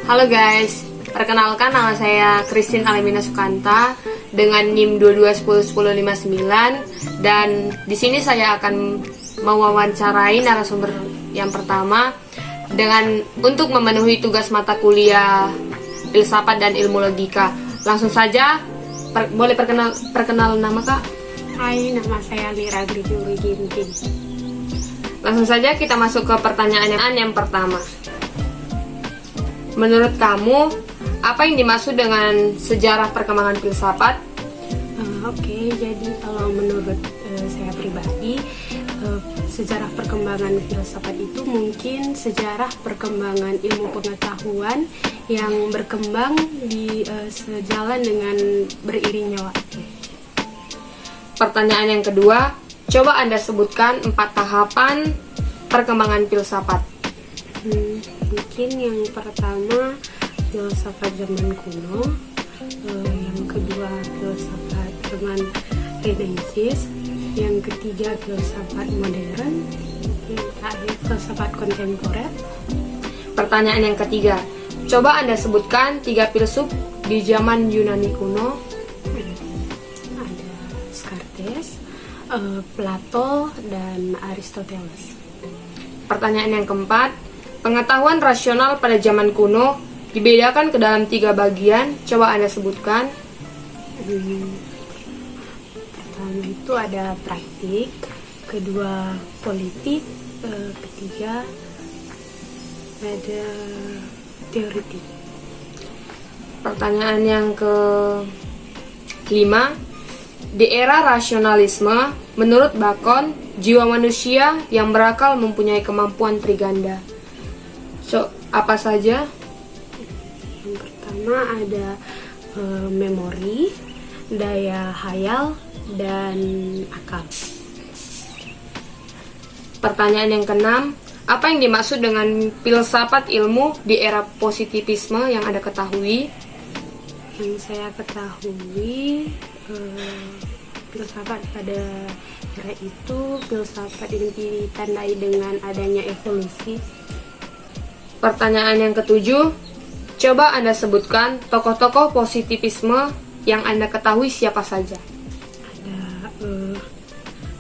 Halo guys, perkenalkan nama saya Christine Alemina Sukanta dengan NIM 22101059 dan di sini saya akan mewawancarai narasumber yang pertama untuk memenuhi tugas mata kuliah filsafat dan ilmu logika. Langsung saja, boleh perkenal nama Kak? Hai, nama saya Lira Grijuri Ginting. Langsung saja kita masuk ke pertanyaan yang pertama. Menurut kamu, apa yang dimaksud dengan sejarah perkembangan filsafat? Oke, jadi kalau menurut saya pribadi, sejarah perkembangan filsafat itu mungkin sejarah perkembangan ilmu pengetahuan yang berkembang di sejalan dengan beriringnya waktu. Pertanyaan yang kedua, coba Anda sebutkan 4 tahapan perkembangan filsafat. Mungkin yang pertama filsafat zaman kuno, yang kedua filsafat zaman Renaissance, yang ketiga filsafat modern, yang terakhir filsafat kontemporer. Pertanyaan yang ketiga, coba Anda sebutkan 3 filsuf di zaman Yunani kuno. Ada Descartes, Plato, dan Aristoteles. Pertanyaan yang keempat, pengetahuan rasional pada zaman kuno dibedakan ke dalam 3 bagian. Coba Anda sebutkan. Pertama itu ada praktik, kedua politik, ketiga ada teoritik. Pertanyaan yang ke-5, di era rasionalisme, menurut Bacon, jiwa manusia yang berakal mempunyai kemampuan triganda. Apa saja? Yang pertama ada memori, daya hayal, dan akal. Pertanyaan yang ke-6, apa yang dimaksud dengan filsafat ilmu di era positivisme yang Anda ketahui? Yang saya ketahui, filsafat pada era itu filsafat yang ditandai dengan adanya evolusi. Pertanyaan yang ke-7, coba Anda sebutkan tokoh-tokoh positivisme yang Anda ketahui siapa saja. Ada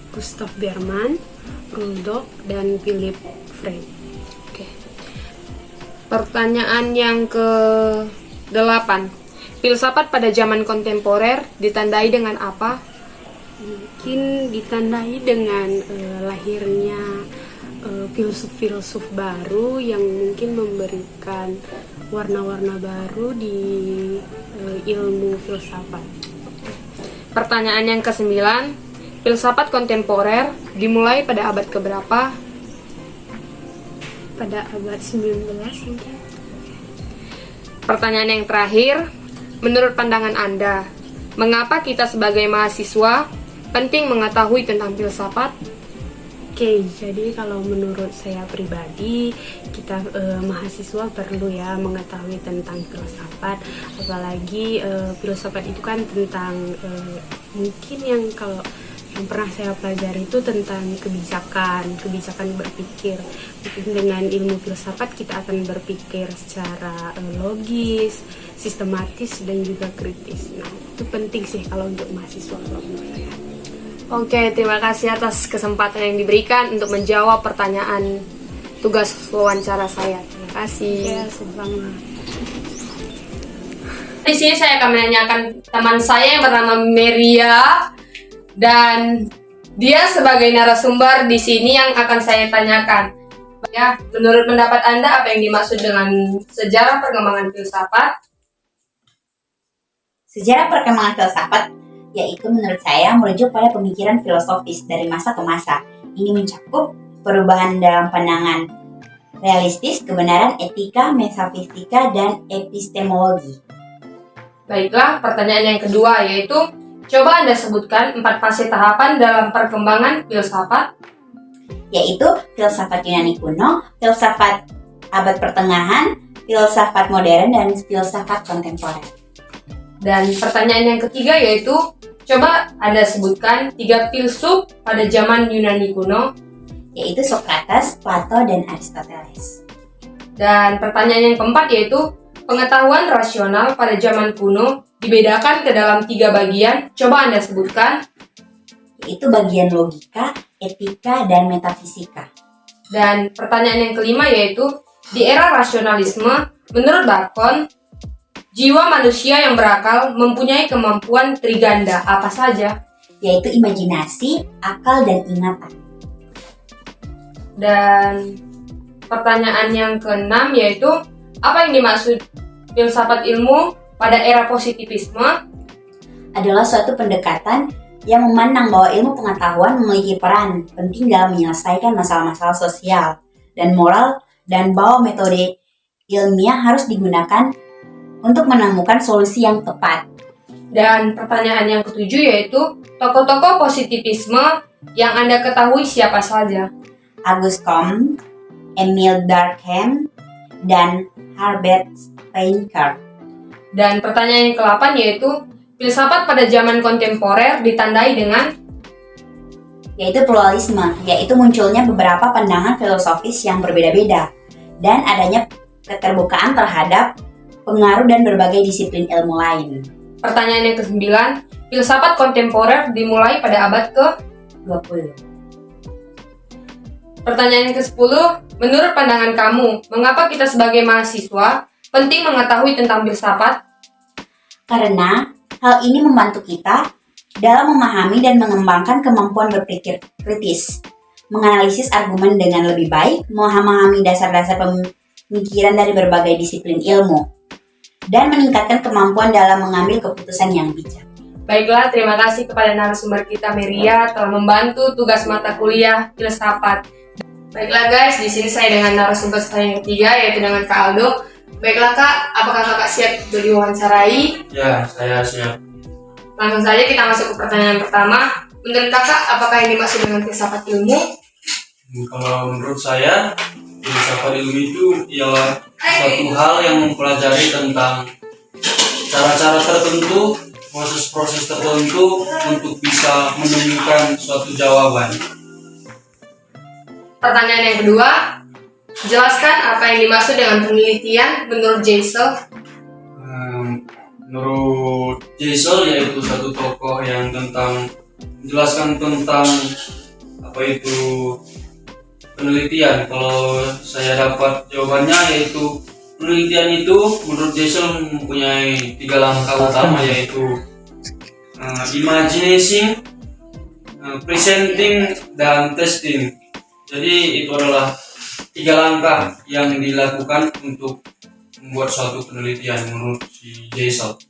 Gustav Berman, Rudolf, dan Philip Frey. Oke. Pertanyaan yang ke-8, filsafat pada zaman kontemporer ditandai dengan apa? Mungkin ditandai dengan lahirnya filsuf-filsuf baru yang mungkin memberikan warna-warna baru di ilmu filsafat. Pertanyaan yang ke-9, filsafat kontemporer dimulai pada abad keberapa? Pada abad 19 mungkin. Pertanyaan yang terakhir, menurut pandangan Anda, mengapa kita sebagai mahasiswa penting mengetahui tentang filsafat? Oke, jadi kalau menurut saya pribadi, kita mahasiswa perlu ya mengetahui tentang filsafat, apalagi filsafat itu kan tentang mungkin yang pernah saya pelajari itu tentang kebijakan berpikir. Mungkin dengan ilmu filsafat kita akan berpikir secara logis, sistematis, dan juga kritis. Nah, itu penting sih kalau untuk mahasiswa kalau menurut saya. Oke, terima kasih atas kesempatan yang diberikan untuk menjawab pertanyaan tugas wawancara saya. Terima kasih. Ya, sama. Di sini saya akan menanyakan teman saya yang bernama Meria dan dia sebagai narasumber di sini yang akan saya tanyakan. Ya, menurut pendapat Anda apa yang dimaksud dengan sejarah perkembangan filsafat? Sejarah perkembangan filsafat yaitu menurut saya merujuk pada pemikiran filosofis dari masa ke masa. Ini mencakup perubahan dalam pandangan realistis, kebenaran, etika, metafisika, dan epistemologi. Baiklah, pertanyaan yang kedua yaitu, coba Anda sebutkan 4 fase tahapan dalam perkembangan filsafat. Yaitu filsafat Yunani kuno, filsafat abad pertengahan, filsafat modern, dan filsafat kontemporer. Dan pertanyaan yang ketiga yaitu, coba Anda sebutkan 3 filsuf pada zaman Yunani kuno. Yaitu Socrates, Plato, dan Aristoteles. Dan pertanyaan yang keempat yaitu, Pengetahuan rasional pada zaman kuno dibedakan ke dalam 3 bagian. Coba Anda sebutkan. Yaitu bagian logika, etika, dan metafisika. Dan pertanyaan yang kelima yaitu, di era rasionalisme, menurut Bacon, jiwa manusia yang berakal mempunyai kemampuan triganda apa saja? Yaitu imajinasi, akal, dan ingatan. Dan pertanyaan yang keenam yaitu, apa yang dimaksud filsafat ilmu pada era positivisme? Adalah suatu pendekatan yang memandang bahwa ilmu pengetahuan memiliki peran penting dalam menyelesaikan masalah-masalah sosial dan moral, dan bahwa metode ilmiah harus digunakan untuk menemukan solusi yang tepat. Dan pertanyaan yang ketujuh yaitu, tokoh-tokoh positivisme yang Anda ketahui siapa saja? Auguste Comte, Emile Durkheim, dan Herbert Spencer. Dan pertanyaan yang ke-8 yaitu, filsafat pada zaman kontemporer ditandai dengan, yaitu pluralisme, yaitu munculnya beberapa pandangan filosofis yang berbeda-beda, dan adanya keterbukaan terhadap pengaruh dan berbagai disiplin ilmu lain. pertanyaan yang ke-9, filsafat kontemporer dimulai pada abad ke-20. Pertanyaan yang ke-10, menurut pandangan kamu, mengapa kita sebagai mahasiswa penting mengetahui tentang filsafat? Karena hal ini membantu kita dalam memahami dan mengembangkan kemampuan berpikir kritis, menganalisis argumen dengan lebih baik, memahami dasar-dasar pemikiran dari berbagai disiplin ilmu, dan meningkatkan kemampuan dalam mengambil keputusan yang bijak. Baiklah, terima kasih kepada narasumber kita Meria telah membantu tugas mata kuliah filsafat. Baiklah guys, di sini saya dengan narasumber saya yang ketiga yaitu dengan Kak Aldo. Baiklah Kak, apakah Kakak siap untuk diwawancarai? Ya, saya siap. Langsung saja kita masuk ke pertanyaan pertama. Menurut Kakak, apakah yang dimaksud dengan filsafat ilmu? Kalau menurut saya, filsafat ilmu itu ialah suatu hal yang mempelajari tentang cara-cara tertentu, proses-proses tertentu untuk bisa menemukan suatu jawaban. Pertanyaan yang kedua, jelaskan apa yang dimaksud dengan penelitian menurut Geisel. Menurut Geisel, yaitu satu tokoh yang menjelaskan tentang apa itu penelitian. Kalau saya dapat jawabannya, yaitu penelitian itu menurut Geisel mempunyai 3 langkah utama, yaitu imagining, presenting, dan testing. Jadi itu adalah 3 langkah yang dilakukan untuk membuat suatu penelitian menurut si Geisel.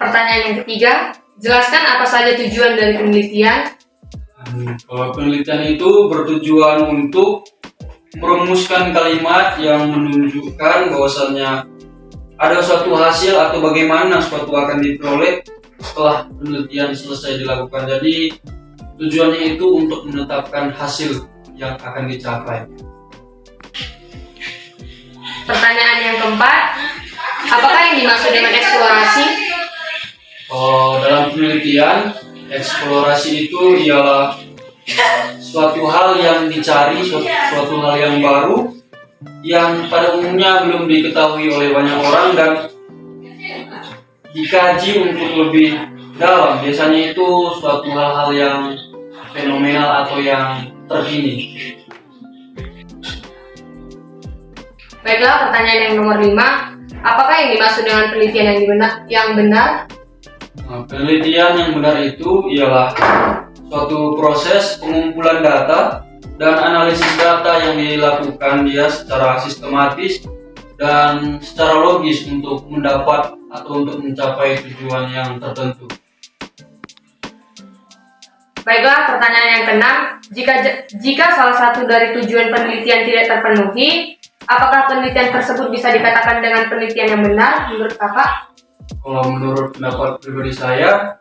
Pertanyaan yang ketiga, jelaskan apa saja tujuan dari penelitian. Kalau penelitian itu bertujuan untuk merumuskan kalimat yang menunjukkan bahwasannya ada suatu hasil atau bagaimana suatu akan diperoleh setelah penelitian selesai dilakukan. Jadi tujuannya itu untuk menetapkan hasil yang akan dicapai. Pertanyaan yang keempat, apakah yang dimaksud dengan eksplorasi? Dalam penelitian, eksplorasi itu ialah suatu hal yang dicari, suatu hal yang baru yang pada umumnya belum diketahui oleh banyak orang dan dikaji untuk lebih dalam. Biasanya itu suatu hal-hal yang fenomenal atau yang terkini. Baiklah, pertanyaan yang nomor 5, apakah yang dimaksud dengan penelitian yang benar? Penelitian yang benar itu ialah suatu proses pengumpulan data dan analisis data yang dilakukan dia secara sistematis dan secara logis untuk mendapat atau untuk mencapai tujuan yang tertentu. Baiklah, pertanyaan yang keenam, jika salah satu dari tujuan penelitian tidak terpenuhi, apakah penelitian tersebut bisa dikatakan dengan penelitian yang benar menurut Kakak? Kalau menurut pendapat pribadi saya,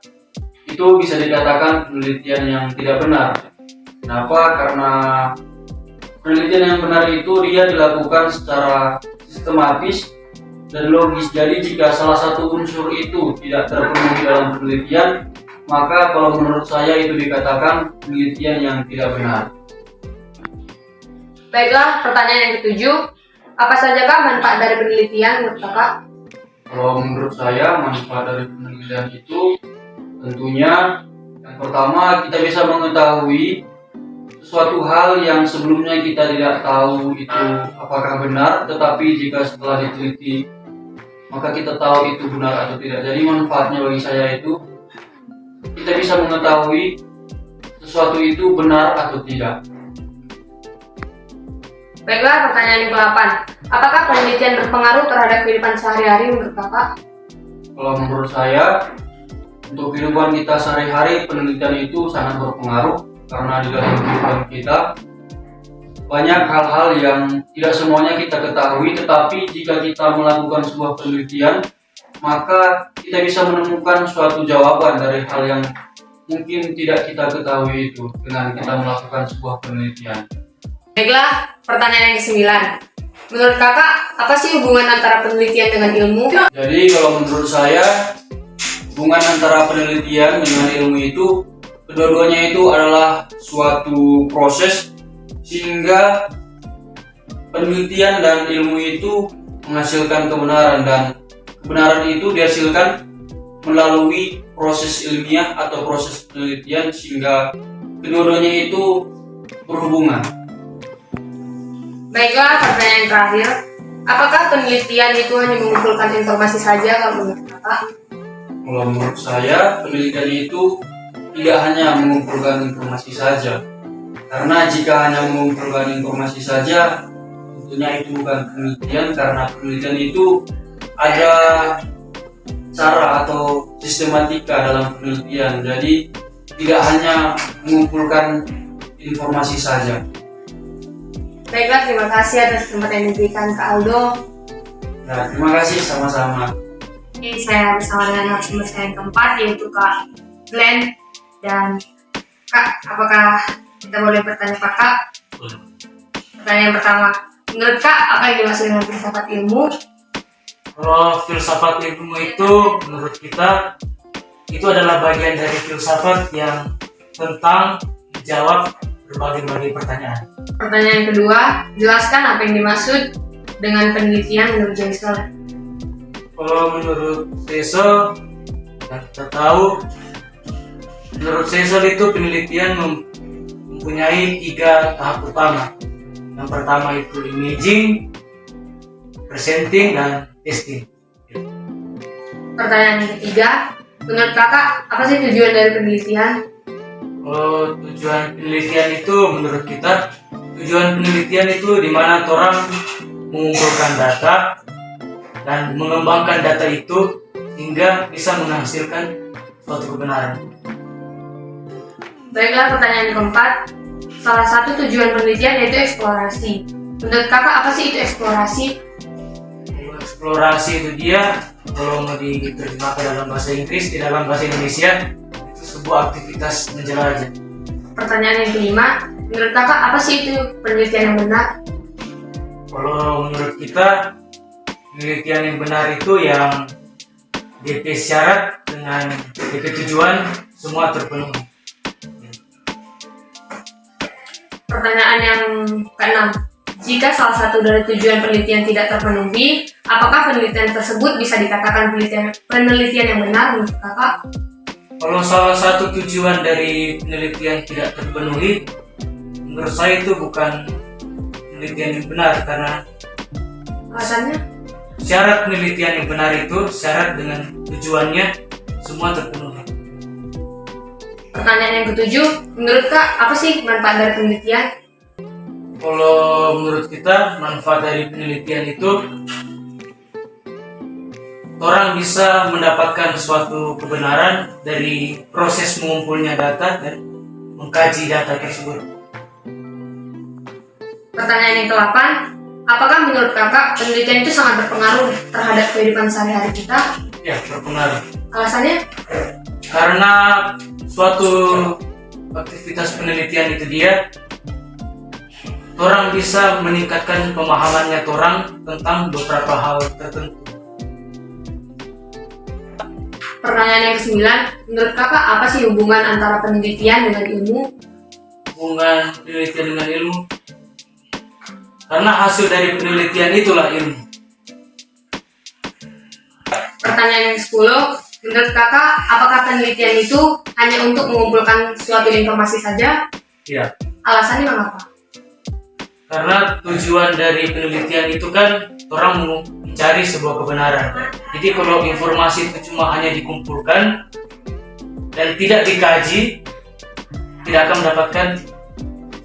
itu bisa dikatakan penelitian yang tidak benar. Kenapa? Karena penelitian yang benar itu dia dilakukan secara sistematis dan logis. Jadi jika salah satu unsur itu tidak terpenuhi dalam penelitian, maka kalau menurut saya itu dikatakan penelitian yang tidak benar. Baiklah, pertanyaan yang ketujuh, Apa saja kak manfaat dari penelitian menurut kakak? Kalau menurut saya manfaat dari penelitian itu tentunya yang pertama kita bisa mengetahui sesuatu hal yang sebelumnya kita tidak tahu itu apakah benar, tetapi jika setelah diteliti maka kita tahu itu benar atau tidak. Jadi manfaatnya bagi saya itu kita bisa mengetahui sesuatu itu benar atau tidak. Baiklah, pertanyaan yang ke-8. Apakah penelitian berpengaruh terhadap kehidupan sehari-hari menurut kakak? Kalau menurut saya, untuk kehidupan kita sehari-hari penelitian itu sangat berpengaruh karena di dalam kehidupan kita banyak hal-hal yang tidak semuanya kita ketahui, tetapi jika kita melakukan sebuah penelitian maka kita bisa menemukan suatu jawaban dari hal yang mungkin tidak kita ketahui itu dengan kita melakukan sebuah penelitian. Baiklah, pertanyaan yang ke-9. Menurut kakak, apa sih hubungan antara penelitian dengan ilmu? Jadi kalau menurut saya hubungan antara penelitian dengan ilmu itu kedua-duanya itu adalah suatu proses sehingga penelitian dan ilmu itu menghasilkan kebenaran, dan kebenaran itu dihasilkan melalui proses ilmiah atau proses penelitian sehingga kedua-duanya itu berhubungan. Baiklah, pertanyaan yang terakhir. Apakah penelitian itu hanya mengumpulkan informasi saja kalau menurut kakak? Kalau menurut saya penelitian itu tidak hanya mengumpulkan informasi saja, karena jika hanya mengumpulkan informasi saja tentunya itu bukan penelitian, karena penelitian itu ada cara atau sistematika dalam penelitian. Jadi tidak hanya mengumpulkan informasi saja. Baiklah, terima kasih atas kesempatan yang diberikan Kak Aldo. Nah, terima kasih sama-sama. Ini saya bersama dengan narasumber saya yang keempat, yaitu Kak Glenn. Dan Kak, apakah kita boleh bertanya Kak? Pertanyaan yang pertama, menurut Kak, apa yang dimaksud dengan filsafat ilmu? Kalau filsafat ilmu itu menurut kita itu adalah bagian dari filsafat yang tentang menjawab berbagai pertanyaan. Pertanyaan yang kedua, jelaskan apa yang dimaksud dengan penelitian menurut Jaisel. Kalau menurut Jaisel, yang kita tahu, menurut Jaisel itu penelitian mempunyai 3 tahap utama. Yang pertama itu imaging, presenting, dan testing. Pertanyaan yang ketiga, menurut kakak, apa sih tujuan dari penelitian? Kalau tujuan penelitian itu menurut kita, tujuan penelitian itu di mana orang mengumpulkan data dan mengembangkan data itu hingga bisa menghasilkan suatu kebenaran. Baiklah, pertanyaan yang keempat, salah satu tujuan penelitian yaitu eksplorasi. Menurut kakak, apa sih itu eksplorasi? Eksplorasi itu dia, kalau mau diterjemahkan dalam bahasa Inggris, di dalam bahasa Indonesia itu sebuah aktivitas menjelajah. Pertanyaan yang kelima, menurut kakak apa sih itu penelitian yang benar? Kalau menurut kita, penelitian yang benar itu yang DP syarat dengan DP tujuan semua terpenuhi. Pertanyaan yang keenam, jika salah satu dari tujuan penelitian tidak terpenuhi, apakah penelitian tersebut bisa dikatakan penelitian yang benar menurut kakak? Kalau salah satu tujuan dari penelitian tidak terpenuhi, menurut saya itu bukan penelitian yang benar, karena Alasannya? syarat penelitian yang benar itu syarat dengan tujuannya semua terpenuhi. Pertanyaan yang ketujuh, menurut kak apa sih manfaat dari penelitian? Kalau menurut kita manfaat dari penelitian itu orang bisa mendapatkan suatu kebenaran dari proses mengumpulnya data dan mengkaji data tersebut. Pertanyaan yang ke-8, apakah menurut kakak penelitian itu sangat berpengaruh terhadap kehidupan sehari-hari kita? Ya, berpengaruh. Alasannya? Karena suatu aktivitas penelitian itu dia orang bisa meningkatkan pemahamannya orang tentang beberapa hal tertentu. Pertanyaan yang ke-9, menurut kakak apa sih hubungan antara penelitian dengan ilmu? Hubungan penelitian dengan ilmu, Karena hasil dari penelitian itulah ilmu. Pertanyaan yang 10, menurut kakak, apakah penelitian itu hanya untuk mengumpulkan suatu informasi saja? Ya, Alasannya mengapa? karena tujuan dari penelitian itu kan orang mau mencari sebuah kebenaran. Jadi kalau informasi itu cuma hanya dikumpulkan dan tidak dikaji, tidak akan mendapatkan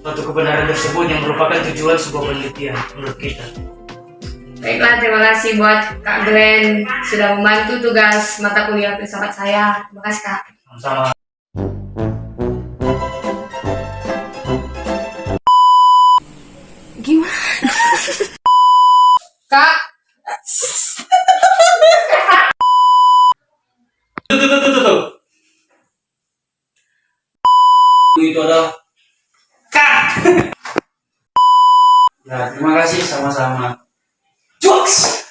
suatu kebenaran tersebut yang merupakan tujuan sebuah penelitian menurut kita. Baiklah, terima kasih buat Kak Glenn sudah membantu tugas mata kuliah filsafat saya. Terima kasih Kak. Sama-sama. Gimana? Kak, Tuh. Itu adalah Ya, terima kasih sama-sama. jokes.